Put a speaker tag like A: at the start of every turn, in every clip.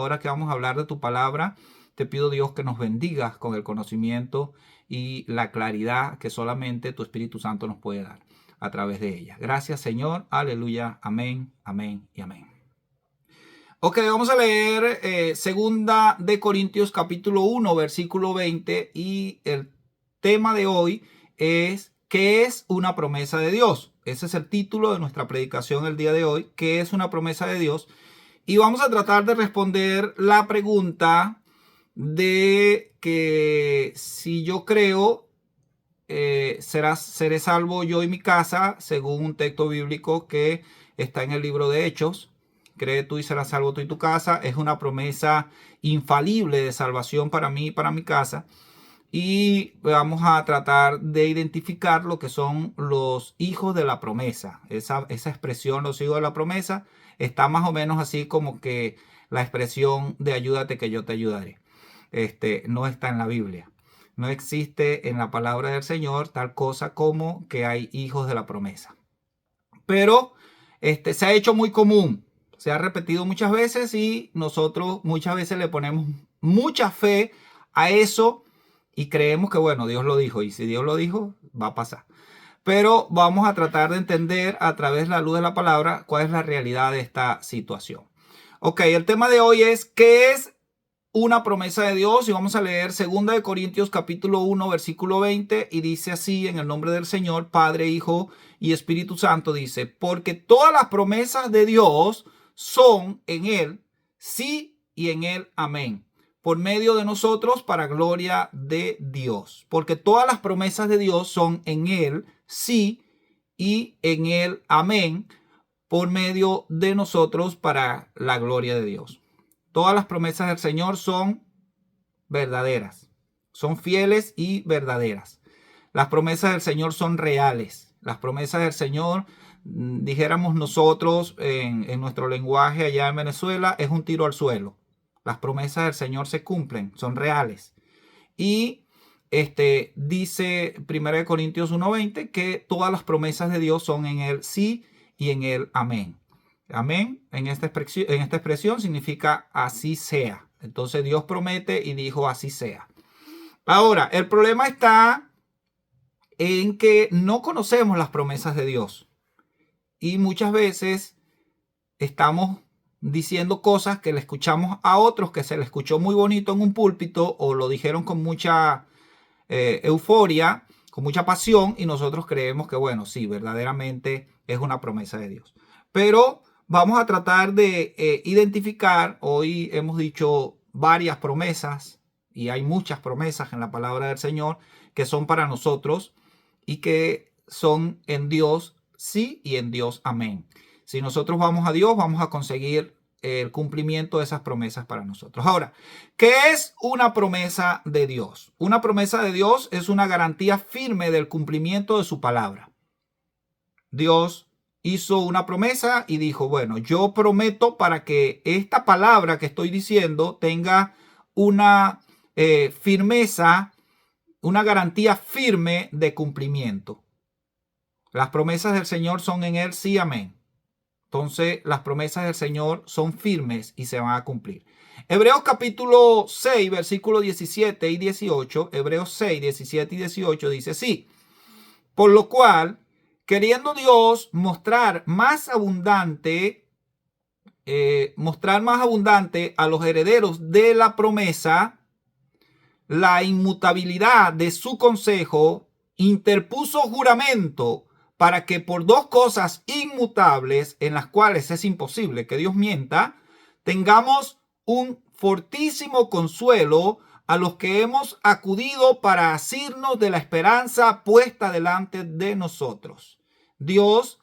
A: ahora que vamos a hablar de tu palabra, te pido, Dios, que nos bendigas con el conocimiento y la claridad que solamente tu Espíritu Santo nos puede dar a través de ella. Gracias, Señor. Aleluya. Amén, amén y amén. Ok, vamos a leer segunda de Corintios capítulo 1, versículo 20, y el tema de hoy es ¿qué es una promesa de Dios? Ese es el título de nuestra predicación el día de hoy, ¿qué es una promesa de Dios? Y vamos a tratar de responder la pregunta de que si yo creo, seré salvo yo y mi casa, según un texto bíblico que está en el libro de Hechos. Cree tú y serás salvo tú y tu casa. Es una promesa infalible de salvación para mí y para mi casa. Y vamos a tratar de identificar lo que son los hijos de la promesa. Esa expresión, los hijos de la promesa, está más o menos así como que la expresión de ayúdate que yo te ayudaré. No está en la Biblia. No existe en la palabra del Señor tal cosa como que hay hijos de la promesa. Pero se ha hecho muy común. Se ha repetido muchas veces y nosotros muchas veces le ponemos mucha fe a eso y creemos que, bueno, Dios lo dijo. Y si Dios lo dijo, va a pasar. Pero vamos a tratar de entender a través de la luz de la palabra cuál es la realidad de esta situación. Ok, el tema de hoy es ¿qué es una promesa de Dios? Y vamos a leer 2 de Corintios capítulo 1 versículo 20 y dice así en el nombre del Señor, Padre, Hijo y Espíritu Santo, dice, porque todas las promesas de Dios son en Él, sí y en Él, amén, por medio de nosotros para gloria de Dios. Porque todas las promesas de Dios son en Él, sí y en Él, amén, por medio de nosotros para la gloria de Dios. Todas las promesas del Señor son verdaderas, son fieles y verdaderas. Las promesas del Señor son reales. Las promesas del Señor, dijéramos nosotros en nuestro lenguaje allá en Venezuela, es un tiro al suelo. Las promesas del Señor se cumplen, son reales. Y dice 1 Corintios 1:20 que todas las promesas de Dios son en Él sí y en Él amén. Amén en esta expresión significa así sea. Entonces Dios promete y dijo así sea. Ahora, el problema está en que no conocemos las promesas de Dios. Y muchas veces estamos diciendo cosas que le escuchamos a otros, que se le escuchó muy bonito en un púlpito o lo dijeron con mucha euforia, con mucha pasión, y nosotros creemos que, bueno, sí, verdaderamente es una promesa de Dios. Pero vamos a tratar de identificar, hoy hemos dicho varias promesas, y hay muchas promesas en la palabra del Señor que son para nosotros y que son en Dios sí y en Dios amén. Si nosotros vamos a Dios, vamos a conseguir el cumplimiento de esas promesas para nosotros. Ahora, ¿qué es una promesa de Dios? Una promesa de Dios es una garantía firme del cumplimiento de su palabra. Dios hizo una promesa y dijo, bueno, yo prometo para que esta palabra que estoy diciendo tenga una firmeza, una garantía firme de cumplimiento. Las promesas del Señor son en Él sí, amén. Entonces, las promesas del Señor son firmes y se van a cumplir. Hebreos capítulo 6, versículos 17 y 18. Hebreos 6, 17 y 18 dice así. Por lo cual, queriendo Dios mostrar más abundante a los herederos de la promesa la inmutabilidad de su consejo, interpuso juramento para que por dos cosas inmutables en las cuales es imposible que Dios mienta, tengamos un fortísimo consuelo a los que hemos acudido para asirnos de la esperanza puesta delante de nosotros. Dios,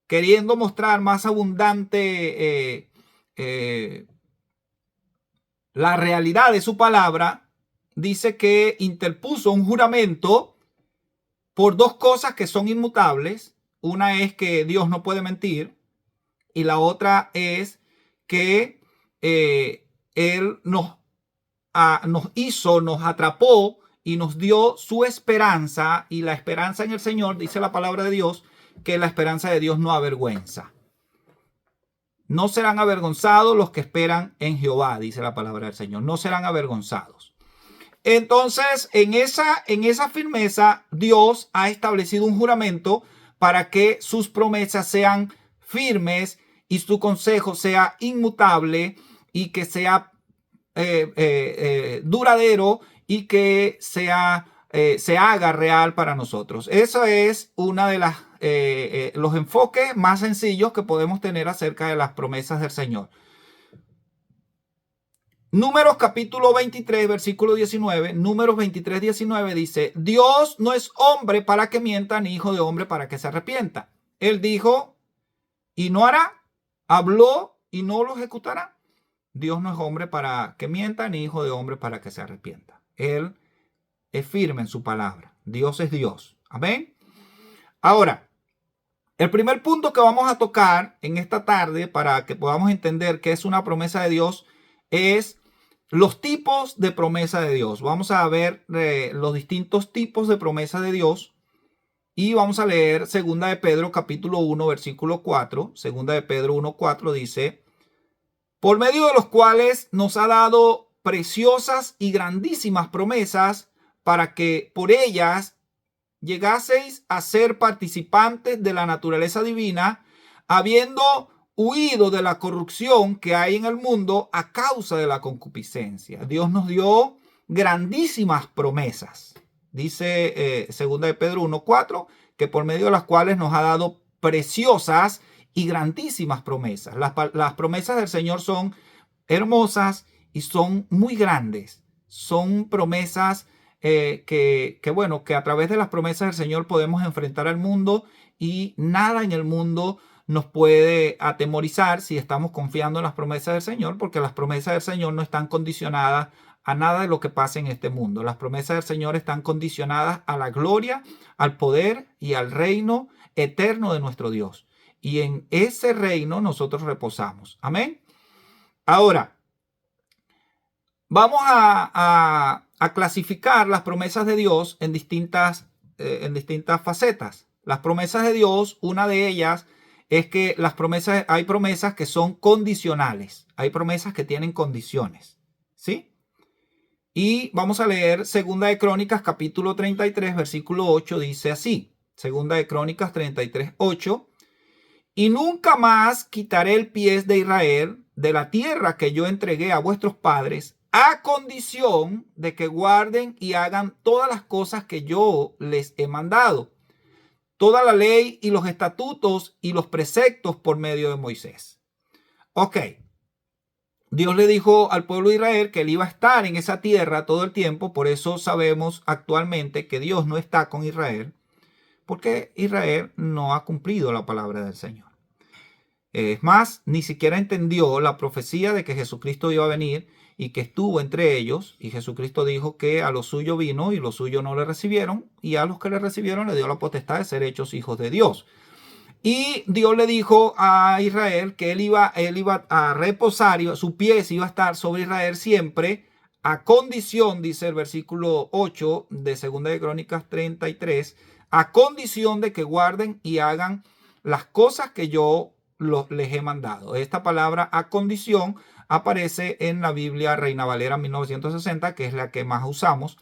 A: queriendo mostrar más abundante la realidad de su palabra, dice que interpuso un juramento por dos cosas que son inmutables. Una es que Dios no puede mentir y la otra es que Él nos hizo, nos atrapó y nos dio su esperanza, y la esperanza en el Señor, dice la palabra de Dios, que la esperanza de Dios no avergüenza. No serán avergonzados los que esperan en Jehová, dice la palabra del Señor. No serán avergonzados. Entonces, en esa firmeza, Dios ha establecido un juramento para que sus promesas sean firmes y su consejo sea inmutable y que sea duradero y que se haga real para nosotros. Eso es una de los enfoques más sencillos que podemos tener acerca de las promesas del Señor. Números capítulo 23, versículo 19, Números 23, 19 dice, Dios no es hombre para que mienta, ni hijo de hombre para que se arrepienta. Él dijo y no hará, habló y no lo ejecutará. Dios no es hombre para que mienta, ni hijo de hombre para que se arrepienta. Él es firme en su palabra. Dios es Dios. Amén. Ahora, el primer punto que vamos a tocar en esta tarde para que podamos entender qué es una promesa de Dios es los tipos de promesa de Dios. Vamos a ver los distintos tipos de promesa de Dios y vamos a leer 2 de Pedro capítulo 1 versículo 4. 2 de Pedro 1, 4 dice, por medio de los cuales nos ha dado preciosas y grandísimas promesas para que por ellas llegaseis a ser participantes de la naturaleza divina, habiendo huido de la corrupción que hay en el mundo a causa de la concupiscencia. Dios nos dio grandísimas promesas. Dice 2 de Pedro 1:4, que por medio de las cuales nos ha dado preciosas y grandísimas promesas. Las promesas del Señor son hermosas y son muy grandes. Son promesas que a través de las promesas del Señor podemos enfrentar al mundo y nada en el mundo nos puede atemorizar si estamos confiando en las promesas del Señor, porque las promesas del Señor no están condicionadas a nada de lo que pase en este mundo. Las promesas del Señor están condicionadas a la gloria, al poder y al reino eterno de nuestro Dios. Y en ese reino nosotros reposamos. Amén. Ahora, vamos a clasificar las promesas de Dios en distintas facetas. Las promesas de Dios, una de ellas es que hay promesas que son condicionales. Hay promesas que tienen condiciones. ¿Sí? Y vamos a leer 2 de Crónicas, capítulo 33, versículo 8, dice así. 2 de Crónicas 33, 8. Y nunca más quitaré el pie de Israel de la tierra que yo entregué a vuestros padres, a condición de que guarden y hagan todas las cosas que yo les he mandado, toda la ley y los estatutos y los preceptos por medio de Moisés. Ok. Dios le dijo al pueblo de Israel que él iba a estar en esa tierra todo el tiempo. Por eso sabemos actualmente que Dios no está con Israel, porque Israel no ha cumplido la palabra del Señor. Es más, ni siquiera entendió la profecía de que Jesucristo iba a venir y que estuvo entre ellos. Y Jesucristo dijo que a los suyos vino y los suyos no le recibieron. Y a los que le recibieron le dio la potestad de ser hechos hijos de Dios. Y Dios le dijo a Israel que él iba a reposar, su pie iba a estar sobre Israel siempre, a condición, dice el versículo 8 de 2 de Crónicas 33, a condición de que guarden y hagan las cosas que yo les he mandado. Esta palabra a condición aparece en la Biblia Reina Valera 1960, que es la que más usamos.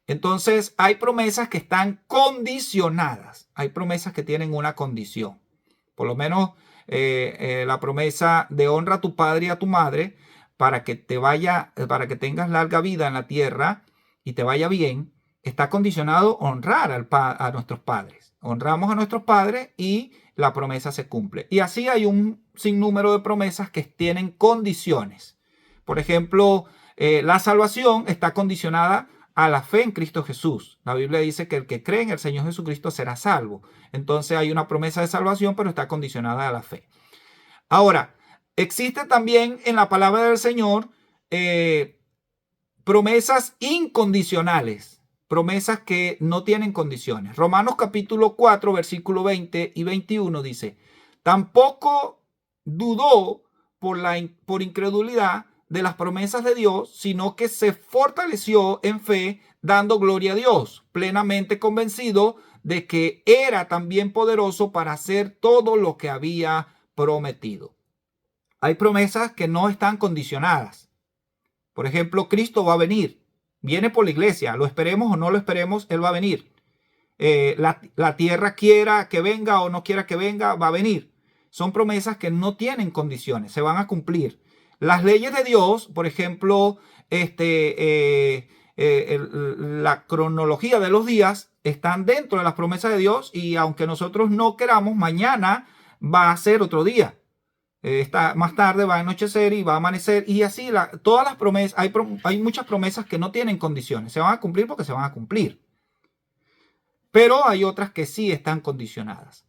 A: Entonces hay promesas que están condicionadas. Hay promesas que tienen una condición. Por lo menos la promesa de honra a tu padre y a tu madre para que tengas larga vida en la tierra y te vaya bien, está condicionado honrar a nuestros padres. Honramos a nuestros padres y la promesa se cumple. Y así hay un sinnúmero de promesas que tienen condiciones. Por ejemplo, la salvación está condicionada a la fe en Cristo Jesús. La Biblia dice que el que cree en el Señor Jesucristo será salvo. Entonces hay una promesa de salvación, pero está condicionada a la fe. Ahora, existe también en la palabra del Señor promesas incondicionales, promesas que no tienen condiciones. Romanos capítulo 4, versículo 20 y 21 dice, tampoco dudó por incredulidad de las promesas de Dios, sino que se fortaleció en fe, dando gloria a Dios, plenamente convencido de que era también poderoso para hacer todo lo que había prometido. Hay promesas que no están condicionadas. Por ejemplo, Cristo va a venir. Viene por la iglesia. Lo esperemos o no lo esperemos, Él va a venir. La tierra quiera que venga o no quiera que venga, va a venir. Son promesas que no tienen condiciones, se van a cumplir. Las leyes de Dios, por ejemplo, la cronología de los días están dentro de las promesas de Dios, y aunque nosotros no queramos, mañana va a ser otro día. Más tarde va a anochecer y va a amanecer, y así todas las promesas. Hay muchas promesas que no tienen condiciones, se van a cumplir porque se van a cumplir. Pero hay otras que sí están condicionadas.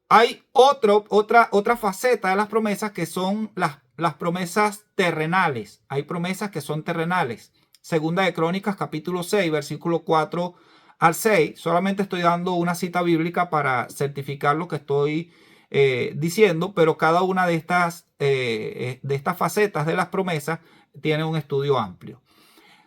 A: Hay otra faceta de las promesas, que son las promesas terrenales. Hay promesas que son terrenales. Segunda de Crónicas, capítulo 6, versículo 4 al 6. Solamente estoy dando una cita bíblica para certificar lo que estoy diciendo, pero cada una de estas facetas de las promesas tiene un estudio amplio.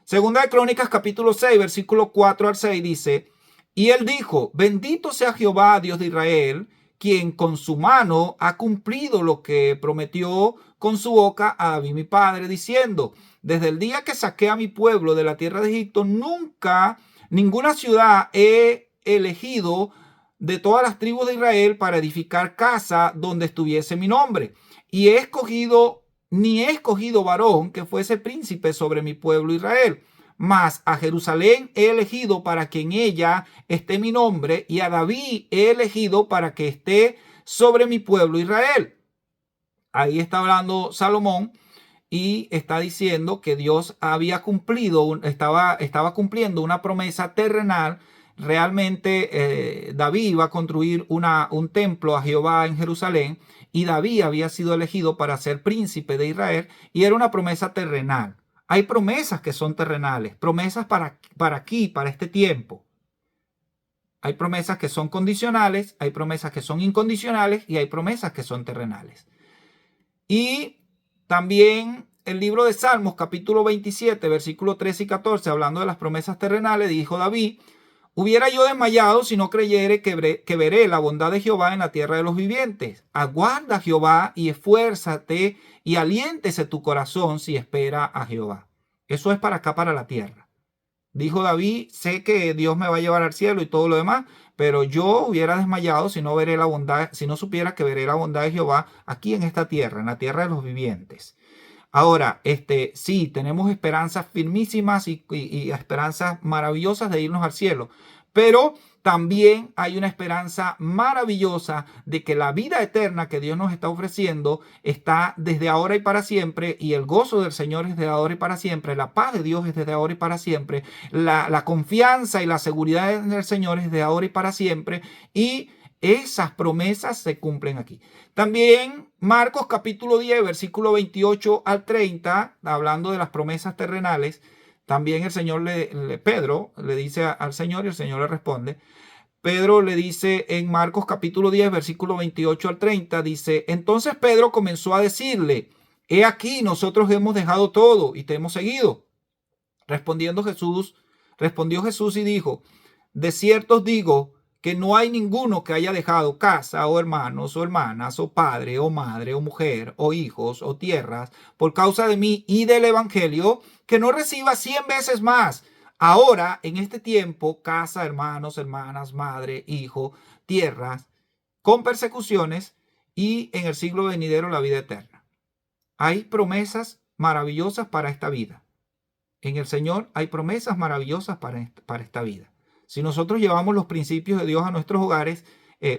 A: Segunda de Crónicas, capítulo 6, versículo 4 al 6 dice: y él dijo, bendito sea Jehová, Dios de Israel, quien con su mano ha cumplido lo que prometió con su boca a David mi padre, diciendo, desde el día que saqué a mi pueblo de la tierra de Egipto, nunca ninguna ciudad he elegido de todas las tribus de Israel para edificar casa donde estuviese mi nombre. Y ni he escogido varón que fuese príncipe sobre mi pueblo Israel. Mas a Jerusalén he elegido para que en ella esté mi nombre, y a David he elegido para que esté sobre mi pueblo Israel. Ahí está hablando Salomón y está diciendo que Dios había cumplido, estaba cumpliendo una promesa terrenal. Realmente David iba a construir un templo a Jehová en Jerusalén, y David había sido elegido para ser príncipe de Israel, y era una promesa terrenal. Hay promesas que son terrenales, promesas para aquí, para este tiempo. Hay promesas que son condicionales, hay promesas que son incondicionales, y hay promesas que son terrenales. Y también el libro de Salmos, capítulo 27, versículos 13 y 14, hablando de las promesas terrenales, dijo David: hubiera yo desmayado si no creyere que veré la bondad de Jehová en la tierra de los vivientes. Aguarda a Jehová y esfuérzate, y aliéntese tu corazón si espera a Jehová. Eso es para acá, para la tierra. Dijo David, sé que Dios me va a llevar al cielo y todo lo demás, pero yo hubiera desmayado si no supiera que veré la bondad de Jehová aquí en esta tierra, en la tierra de los vivientes. Ahora, sí, tenemos esperanzas firmísimas y esperanzas maravillosas de irnos al cielo, pero también hay una esperanza maravillosa de que la vida eterna que Dios nos está ofreciendo está desde ahora y para siempre, y el gozo del Señor es desde ahora y para siempre, la paz de Dios es desde ahora y para siempre, la confianza y la seguridad en el Señor es desde ahora y para siempre, y esas promesas se cumplen aquí. También Marcos capítulo 10, versículo 28 al 30, hablando de las promesas terrenales, también el Señor Pedro le dice al Señor, y el Señor le responde. Pedro le dice en Marcos capítulo 10, versículo 28 al 30, dice: entonces Pedro comenzó a decirle: he aquí, nosotros hemos dejado todo y te hemos seguido. Respondió Jesús y dijo: de cierto os digo que no hay ninguno que haya dejado casa, o hermanos, o hermanas, o padre, o madre, o mujer, o hijos, o tierras, por causa de mí y del evangelio, que no reciba 100 veces más ahora, en este tiempo, casa, hermanos, hermanas, madre, hijo, tierras, con persecuciones, y en el siglo venidero la vida eterna. Hay promesas maravillosas para esta vida. En el Señor hay promesas maravillosas para esta vida. Si nosotros llevamos los principios de Dios a nuestros hogares,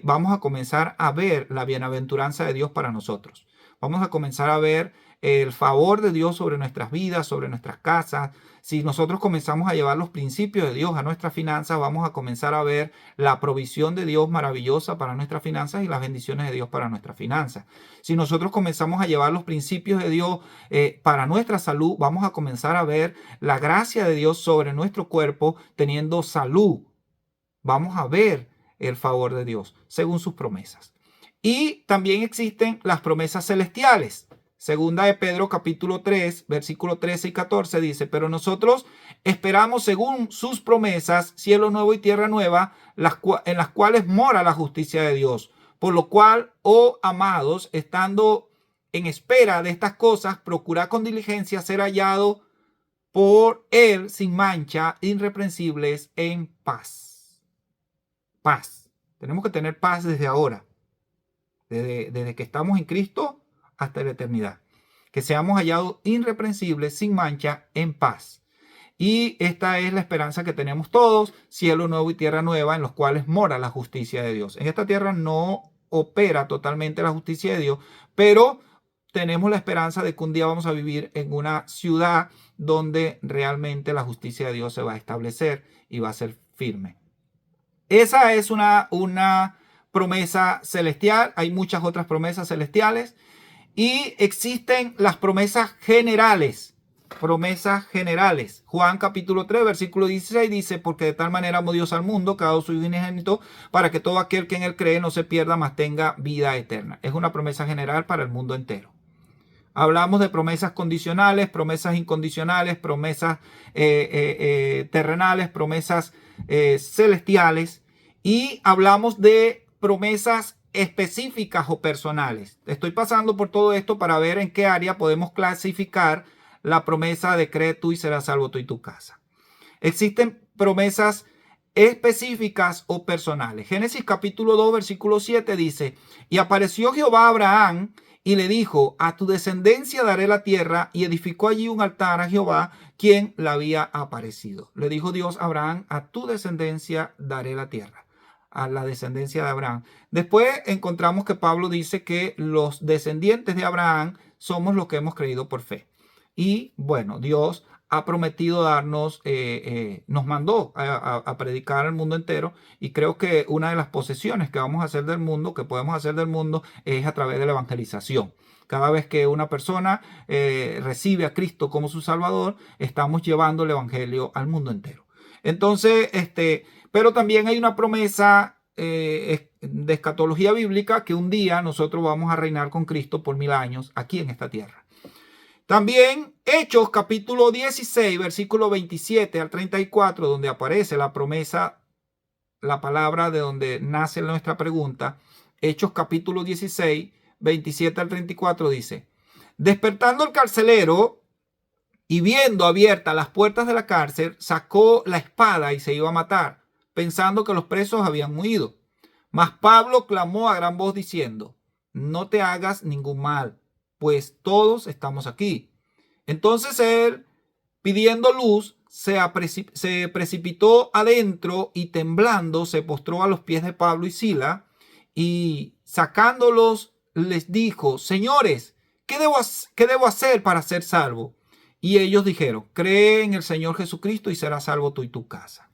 A: vamos a comenzar a ver la bienaventuranza de Dios para nosotros. Vamos a comenzar a ver el favor de Dios sobre nuestras vidas, sobre nuestras casas. Si nosotros comenzamos a llevar los principios de Dios a nuestras finanzas, vamos a comenzar a ver la provisión de Dios maravillosa para nuestras finanzas y las bendiciones de Dios para nuestras finanzas. Si nosotros comenzamos a llevar los principios de Dios para nuestra salud, vamos a comenzar a ver la gracia de Dios sobre nuestro cuerpo teniendo salud. Vamos a ver el favor de Dios según sus promesas. Y también existen las promesas celestiales. Segunda de Pedro capítulo 3, versículo 13 y 14 dice: pero nosotros esperamos según sus promesas cielo nuevo y tierra nueva, en las cuales mora la justicia de Dios. Por lo cual, oh amados, estando en espera de estas cosas, procurad con diligencia ser hallado por él sin mancha, irreprensibles, en paz. Paz. Tenemos que tener paz desde ahora, desde que estamos en Cristo hasta la eternidad. Que seamos hallados irreprensibles, sin mancha, en paz. Y esta es la esperanza que tenemos todos, cielo nuevo y tierra nueva, en los cuales mora la justicia de Dios. En esta tierra no opera totalmente la justicia de Dios, pero tenemos la esperanza de que un día vamos a vivir en una ciudad donde realmente la justicia de Dios se va a establecer y va a ser firme. Esa es una promesa celestial. Hay muchas otras promesas celestiales y existen las promesas generales. Promesas generales. Juan capítulo 3 versículo 16 dice: porque de tal manera amó Dios al mundo que ha dado su unigénito para que todo aquel que en él cree no se pierda, mas tenga vida eterna. Es una promesa general para el mundo entero. Hablamos de promesas condicionales, promesas incondicionales, promesas terrenales, promesas celestiales, y hablamos de promesas específicas o personales. Estoy pasando por todo esto para ver en qué área podemos clasificar la promesa de cree tú y serás salvo tú y tu casa. Existen promesas específicas o personales. Génesis capítulo 2 versículo 7 dice: y apareció Jehová a Abraham y le dijo: a tu descendencia daré la tierra, y edificó allí un altar a Jehová, quien le había aparecido. Le dijo Dios a Abraham: a tu descendencia daré la tierra, a la descendencia de Abraham. Después encontramos que Pablo dice que los descendientes de Abraham somos los que hemos creído por fe. Y bueno, Dios ha prometido darnos, nos mandó a predicar al mundo entero, y creo que una de las posesiones que vamos a hacer del mundo, que podemos hacer del mundo, es a través de la evangelización. Cada vez que una persona recibe a Cristo como su Salvador, estamos llevando el evangelio al mundo entero. Entonces, pero también hay una promesa de escatología bíblica, que un día nosotros vamos a reinar con Cristo por 1000 años aquí en esta tierra. También Hechos capítulo 16, versículo 27 al 34, donde aparece la promesa, la palabra de donde nace nuestra pregunta. Hechos capítulo 16, 27 al 34 dice: despertando el carcelero y viendo abiertas las puertas de la cárcel, sacó la espada y se iba a matar, pensando que los presos habían huido. Mas Pablo clamó a gran voz diciendo: no te hagas ningún mal, pues todos estamos aquí. Entonces él, pidiendo luz, se precipitó adentro y temblando se postró a los pies de Pablo y Sila, y sacándolos les dijo: señores, ¿qué debo hacer para ser salvo? Y ellos dijeron: cree en el Señor Jesucristo y serás salvo tú y tu casa.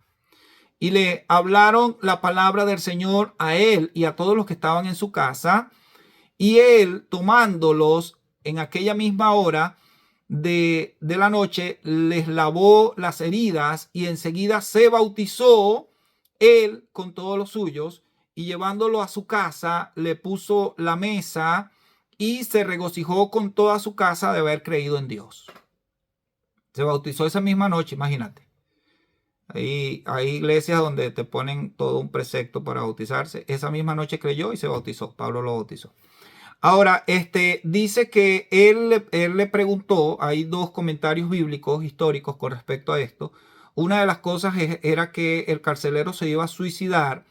A: Y le hablaron la palabra del Señor a él y a todos los que estaban en su casa. Y él, tomándolos en aquella misma hora de la noche, les lavó las heridas, y enseguida se bautizó él con todos los suyos, y llevándolo a su casa le puso la mesa, y se regocijó con toda su casa de haber creído en Dios. Se bautizó esa misma noche, imagínate. Hay iglesias donde te ponen todo un precepto para bautizarse. Esa misma noche creyó y se bautizó. Pablo lo bautizó. Ahora, dice que él le preguntó, hay dos comentarios bíblicos históricos con respecto a esto. Una de las cosas era que el carcelero se iba a suicidar,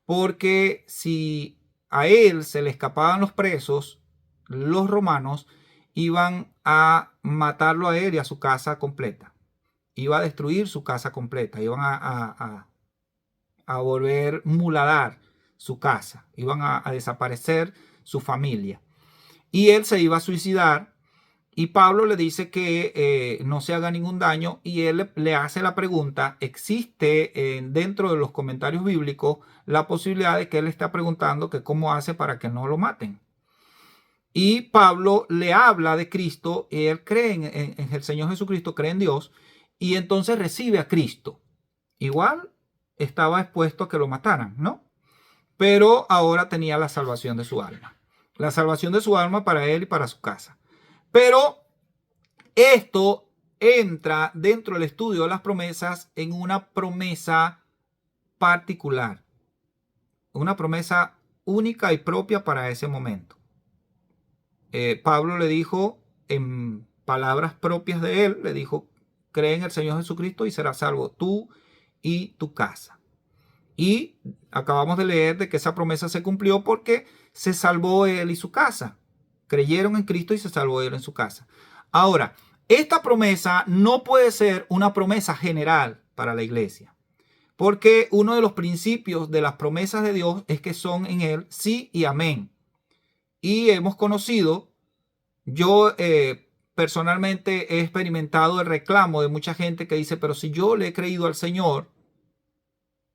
A: porque si a él se le escapaban los presos, los romanos iban a matarlo a él y a su casa completa. Iba a destruir su casa completa, iban a volver muladar su casa, iban a desaparecer su familia, y él se iba a suicidar. Y Pablo le dice que no se haga ningún daño, y él le hace la pregunta. Existe dentro de los comentarios bíblicos la posibilidad de que él está preguntando que cómo hace para que no lo maten. Y Pablo le habla de Cristo, y él cree en el Señor Jesucristo, cree en Dios, y entonces recibe a Cristo. Igual estaba expuesto a que lo mataran, ¿no? Pero ahora tenía la salvación de su alma. La salvación de su alma para él y para su casa. Pero esto entra dentro del estudio de las promesas en una promesa particular. Una promesa única y propia para ese momento. Pablo le dijo en palabras propias de él, le dijo, cree en el Señor Jesucristo y serás salvo tú y tu casa. Y acabamos de leer de que esa promesa se cumplió porque se salvó él y su casa. Creyeron en Cristo y se salvó él en su casa. Ahora, esta promesa no puede ser una promesa general para la iglesia, porque uno de los principios de las promesas de Dios es que son en él sí y amén. Y hemos conocido, yo personalmente he experimentado el reclamo de mucha gente que dice, pero si yo le he creído al Señor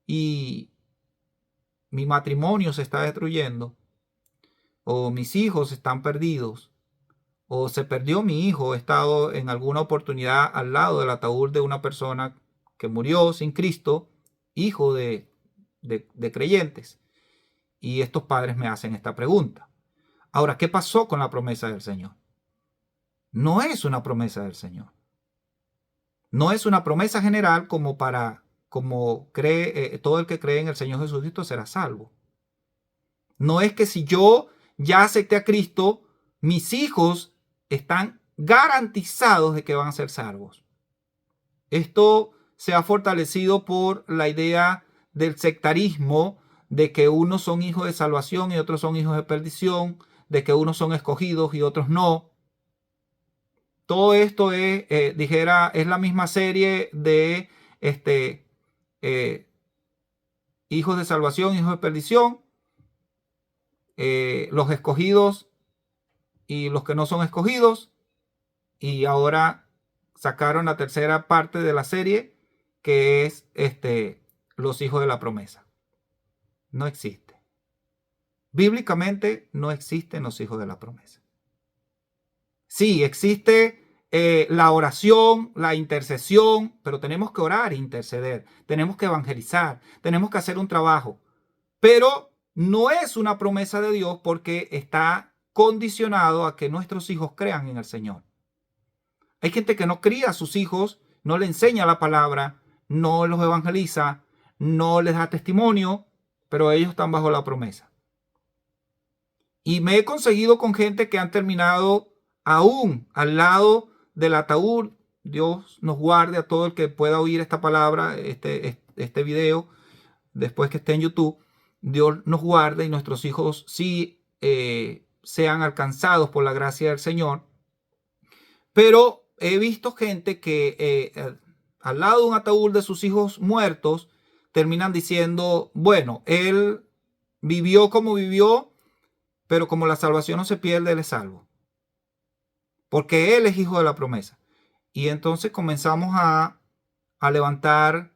A: y mi matrimonio se está destruyendo, o mis hijos están perdidos, o se perdió mi hijo, he estado en alguna oportunidad al lado del ataúd de una persona que murió sin Cristo, hijo de creyentes, y estos padres me hacen esta pregunta. Ahora, ¿qué pasó con la promesa del Señor? No es una promesa del Señor. No es una promesa general como cree todo el que cree en el Señor Jesucristo será salvo. No es que si yo ya acepté a Cristo, mis hijos están garantizados de que van a ser salvos. Esto se ha fortalecido por la idea del sectarismo, de que unos son hijos de salvación y otros son hijos de perdición, de que unos son escogidos y otros no. Todo esto es la misma serie de hijos de salvación, hijos de perdición, los escogidos y los que no son escogidos. Y ahora sacaron la tercera parte de la serie, que es los hijos de la promesa. No existe. Bíblicamente no existen los hijos de la promesa. Sí, existe la oración, la intercesión, pero tenemos que orar e interceder, tenemos que evangelizar, tenemos que hacer un trabajo, pero no es una promesa de Dios porque está condicionado a que nuestros hijos crean en el Señor. Hay gente que no cría a sus hijos, no le enseña la palabra, no los evangeliza, no les da testimonio, pero ellos están bajo la promesa. Y me he conseguido con gente que han terminado aún al lado del ataúd. Dios nos guarde a todo el que pueda oír esta palabra, este video, después que esté en YouTube. Dios nos guarde y nuestros hijos sí sean alcanzados por la gracia del Señor. Pero he visto gente que al lado de un ataúd de sus hijos muertos terminan diciendo, bueno, él vivió como vivió, pero como la salvación no se pierde, él es salvo. Porque él es hijo de la promesa. Y entonces comenzamos a levantar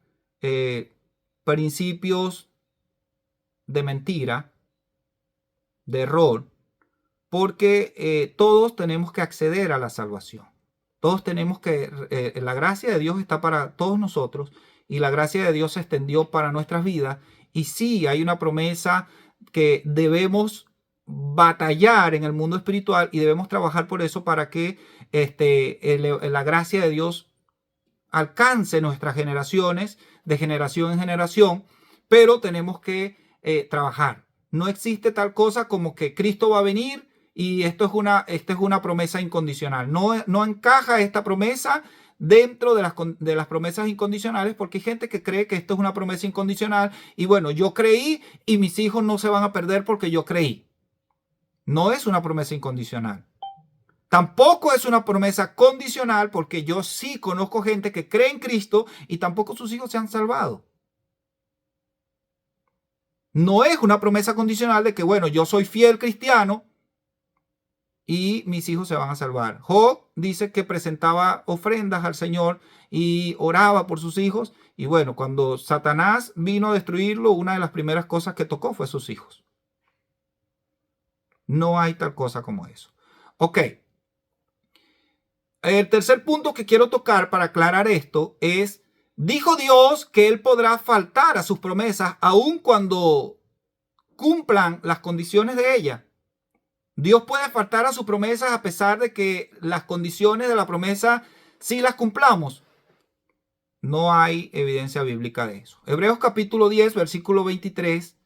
A: principios de mentira, de error, porque todos tenemos que acceder a la salvación. Todos tenemos que, la gracia de Dios está para todos nosotros y la gracia de Dios se extendió para nuestras vidas. Y sí, hay una promesa que debemos batallar en el mundo espiritual y debemos trabajar por eso para que la gracia de Dios alcance nuestras generaciones de generación en generación, pero tenemos que trabajar. No existe tal cosa como que Cristo va a venir y esta es una promesa incondicional. No encaja esta promesa dentro de las promesas incondicionales, porque hay gente que cree que esto es una promesa incondicional y bueno, yo creí y mis hijos no se van a perder porque yo creí. No es una promesa incondicional. Tampoco es una promesa condicional, porque yo sí conozco gente que cree en Cristo y tampoco sus hijos se han salvado. No es una promesa condicional de que, bueno, yo soy fiel cristiano y mis hijos se van a salvar. Job dice que presentaba ofrendas al Señor y oraba por sus hijos. Y bueno, cuando Satanás vino a destruirlo, una de las primeras cosas que tocó fue sus hijos. No hay tal cosa como eso. Ok. El tercer punto que quiero tocar para aclarar esto es, dijo Dios que Él podrá faltar a sus promesas aun cuando cumplan las condiciones de ella. Dios puede faltar a sus promesas a pesar de que las condiciones de la promesa sí las cumplamos. No hay evidencia bíblica de eso. Hebreos capítulo 10, versículo 23.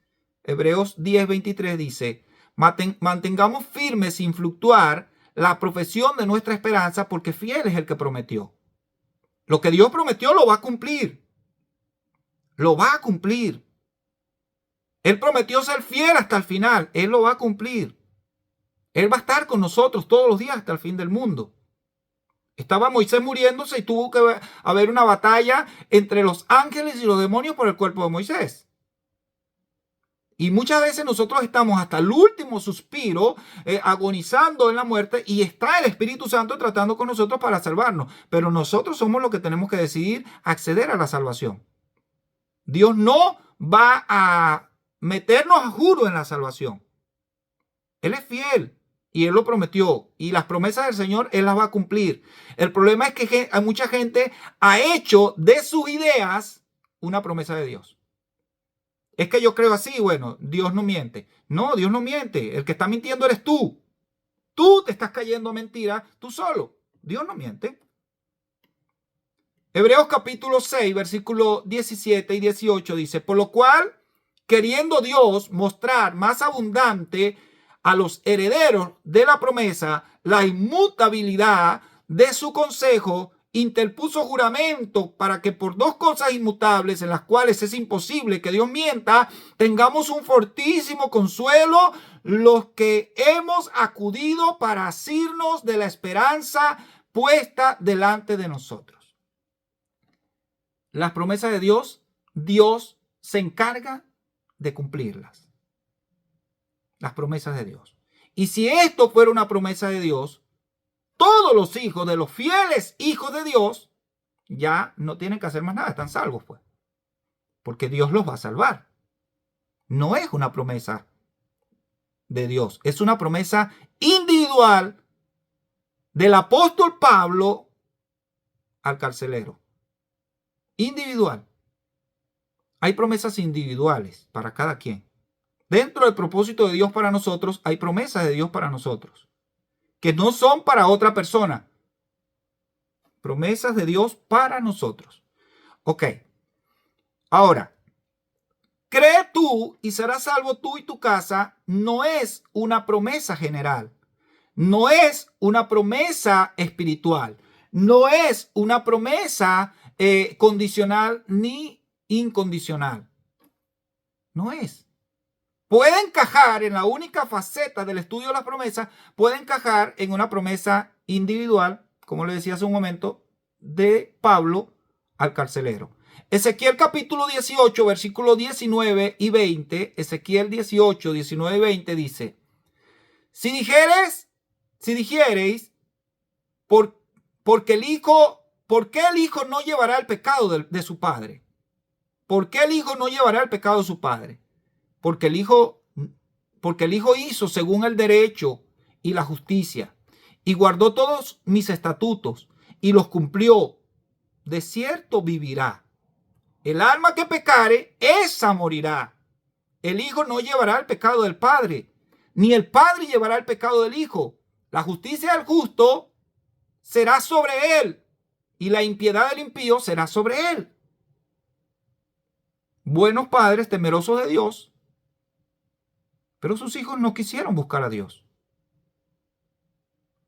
A: Hebreos 10, 23 dice, Mantengamos firmes sin fluctuar la profesión de nuestra esperanza, porque fiel es el que prometió. Lo que Dios prometió lo va a cumplir. Lo va a cumplir. Él prometió ser fiel hasta el final. Él lo va a cumplir. Él va a estar con nosotros todos los días hasta el fin del mundo. Estaba Moisés muriéndose y tuvo que haber una batalla entre los ángeles y los demonios por el cuerpo de Moisés. Y muchas veces nosotros estamos hasta el último suspiro agonizando en la muerte, y está el Espíritu Santo tratando con nosotros para salvarnos. Pero nosotros somos los que tenemos que decidir acceder a la salvación. Dios no va a meternos a juro en la salvación. Él es fiel y Él lo prometió. Y las promesas del Señor Él las va a cumplir. El problema es que mucha gente ha hecho de sus ideas una promesa de Dios. Es que yo creo así, bueno, Dios no miente. No, Dios no miente. El que está mintiendo eres tú. Tú te estás cayendo a mentira tú solo. Dios no miente. Hebreos capítulo 6, versículos 17 y 18 dice: por lo cual, queriendo Dios mostrar más abundante a los herederos de la promesa la inmutabilidad de su consejo, interpuso juramento para que por dos cosas inmutables, en las cuales es imposible que Dios mienta, tengamos un fortísimo consuelo los que hemos acudido para asirnos de la esperanza puesta delante de nosotros. Las promesas de Dios, Dios se encarga de cumplirlas. Las promesas de Dios. Y si esto fuera una promesa de Dios, todos los hijos de los fieles hijos de Dios ya no tienen que hacer más nada, están salvos, pues. Porque Dios los va a salvar. No es una promesa de Dios, es una promesa individual del apóstol Pablo al carcelero. Individual. Hay promesas individuales para cada quien. Dentro del propósito de Dios para nosotros, hay promesas de Dios para nosotros, que no son para otra persona. Promesas de Dios para nosotros. Ok. Ahora, cree tú y serás salvo tú y tu casa, no es una promesa general. No es una promesa espiritual. No es una promesa condicional ni incondicional. No es. Puede encajar en la única faceta del estudio de las promesas, puede encajar en una promesa individual, como le decía hace un momento, de Pablo al carcelero. Ezequiel capítulo 18, versículos 19 y 20, Ezequiel 18, 19 y 20 dice: si dijereis, ¿por qué el hijo no llevará el pecado de su padre? ¿Por qué el hijo no llevará el pecado de su padre? Porque el hijo hizo según el derecho y la justicia, y guardó todos mis estatutos y los cumplió. De cierto vivirá. El alma que pecare, esa morirá. El hijo no llevará el pecado del padre, ni el padre llevará el pecado del hijo. La justicia del justo será sobre él, y la impiedad del impío será sobre él. Buenos padres temerosos de Dios, pero sus hijos no quisieron buscar a Dios.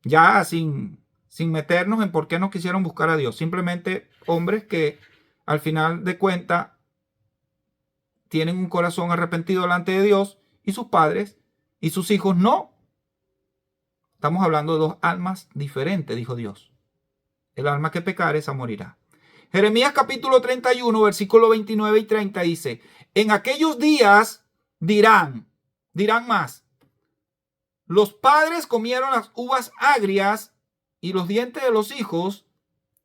A: Ya sin meternos en por qué no quisieron buscar a Dios. Simplemente hombres que al final de cuentas tienen un corazón arrepentido delante de Dios, y sus padres y sus hijos no. Estamos hablando de dos almas diferentes, dijo Dios. El alma que pecare, esa morirá. Jeremías capítulo 31, versículo 29 y 30 dice: en aquellos días dirán más, los padres comieron las uvas agrias y los dientes de los hijos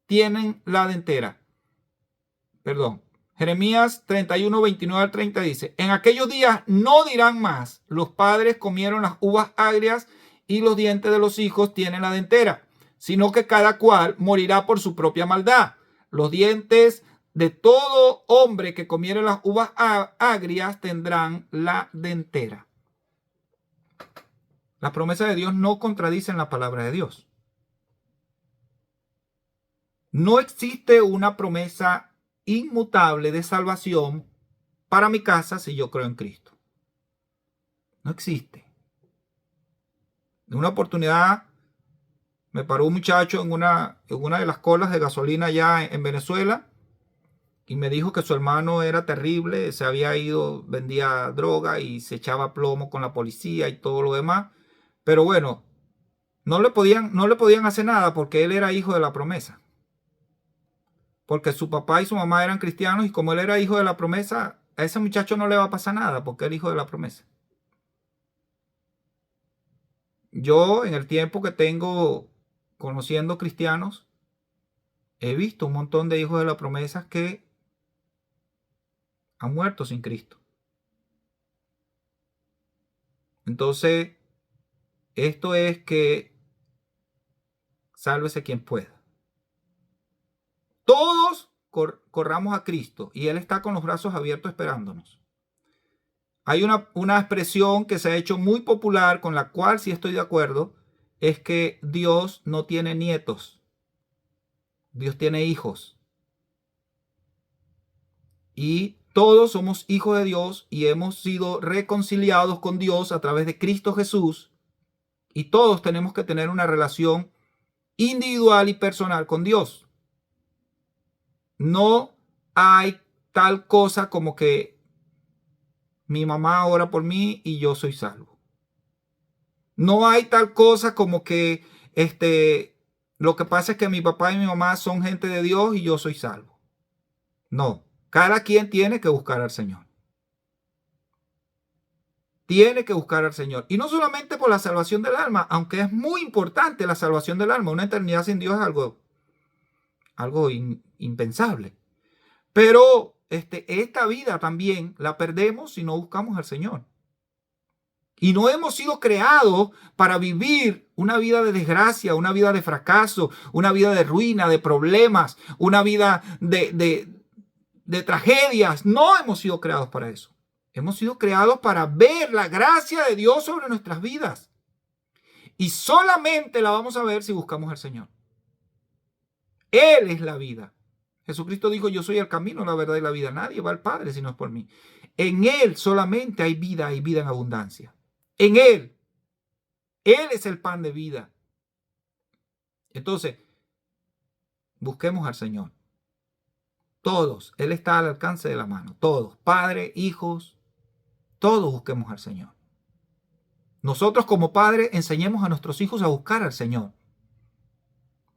A: tienen la dentera. Perdón. Jeremías 31, 29 al 30 dice: en aquellos días no dirán más, los padres comieron las uvas agrias y los dientes de los hijos tienen la dentera, sino que cada cual morirá por su propia maldad. Los dientes de todo hombre que comiere las uvas agrias tendrán la dentera. Las promesas de Dios no contradicen la palabra de Dios. No existe una promesa inmutable de salvación para mi casa si yo creo en Cristo. No existe. En una oportunidad me paró un muchacho en una de las colas de gasolina allá en Venezuela y me dijo que su hermano era terrible, se había ido, vendía droga y se echaba plomo con la policía y todo lo demás. Pero bueno, no le podían hacer nada porque él era hijo de la promesa. Porque su papá y su mamá eran cristianos y como él era hijo de la promesa, a ese muchacho no le va a pasar nada porque él es hijo de la promesa. Yo, en el tiempo que tengo conociendo cristianos, he visto un montón de hijos de la promesa que han muerto sin Cristo. Entonces, esto es que sálvese quien pueda. Todos corramos a Cristo y Él está con los brazos abiertos esperándonos. Hay una expresión que se ha hecho muy popular, con la cual sí estoy de acuerdo, es que Dios no tiene nietos. Dios tiene hijos. Y todos somos hijos de Dios y hemos sido reconciliados con Dios a través de Cristo Jesús. Y todos tenemos que tener una relación individual y personal con Dios. No hay tal cosa como que mi mamá ora por mí y yo soy salvo. No hay tal cosa como que lo que pasa es que mi papá y mi mamá son gente de Dios y yo soy salvo. No, cada quien tiene que buscar al Señor. Tiene que buscar al Señor. Y no solamente por la salvación del alma, aunque es muy importante la salvación del alma. Una eternidad sin Dios es algo impensable. Pero esta vida también la perdemos si no buscamos al Señor. Y no hemos sido creados para vivir una vida de desgracia, una vida de fracaso, una vida de ruina, de problemas, una vida de tragedias. No hemos sido creados para eso. Hemos sido creados para ver la gracia de Dios sobre nuestras vidas. Y solamente la vamos a ver si buscamos al Señor. Él es la vida. Jesucristo dijo, yo soy el camino, la verdad y la vida. Nadie va al Padre si no es por mí. En Él solamente hay vida en abundancia. En Él. Él es el pan de vida. Entonces, busquemos al Señor. Todos. Él está al alcance de la mano. Todos. Padre, hijos. Todos busquemos al Señor. Nosotros como padres enseñemos a nuestros hijos a buscar al Señor.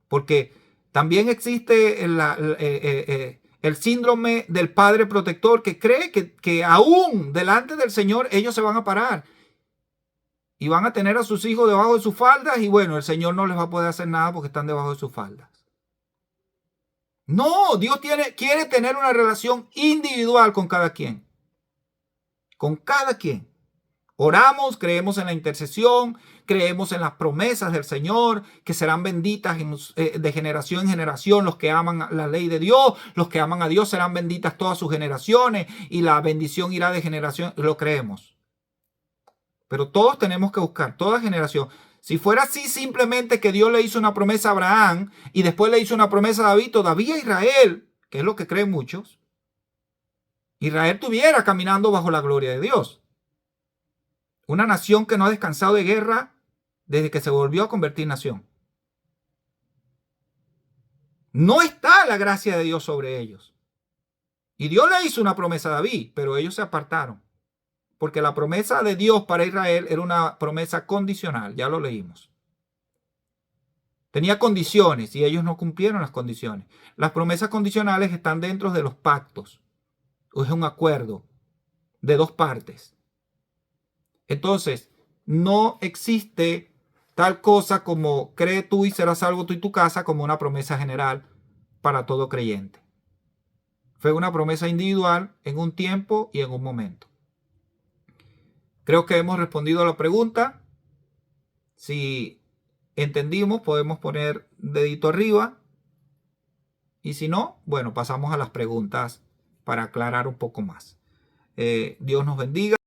A: Porque también existe el síndrome del padre protector que cree que aún delante del Señor ellos se van a parar y van a tener a sus hijos debajo de sus faldas y bueno, el Señor no les va a poder hacer nada porque están debajo de sus faldas. No, Dios quiere tener una relación individual con cada quien. Con cada quien. Oramos, creemos en la intercesión, creemos en las promesas del Señor, que serán benditas de generación en generación. Los que aman la ley de Dios, los que aman a Dios serán benditas todas sus generaciones y la bendición irá de generación. Lo creemos. Pero todos tenemos que buscar, toda generación. Si fuera así simplemente que Dios le hizo una promesa a Abraham y después le hizo una promesa a David, todavía Israel, que es lo que creen muchos, Israel estuviera caminando bajo la gloria de Dios. Una nación que no ha descansado de guerra desde que se volvió a convertir en nación. No está la gracia de Dios sobre ellos. Y Dios le hizo una promesa a David, pero ellos se apartaron. Porque la promesa de Dios para Israel era una promesa condicional, ya lo leímos. Tenía condiciones y ellos no cumplieron las condiciones. Las promesas condicionales están dentro de los pactos. Es un acuerdo de dos partes. Entonces, no existe tal cosa como cree tú y serás salvo tú y tu casa como una promesa general para todo creyente. Fue una promesa individual en un tiempo y en un momento. Creo que hemos respondido a la pregunta. Si entendimos, podemos poner dedito arriba. Y si no, bueno, pasamos a las preguntas para aclarar un poco más. Dios nos bendiga.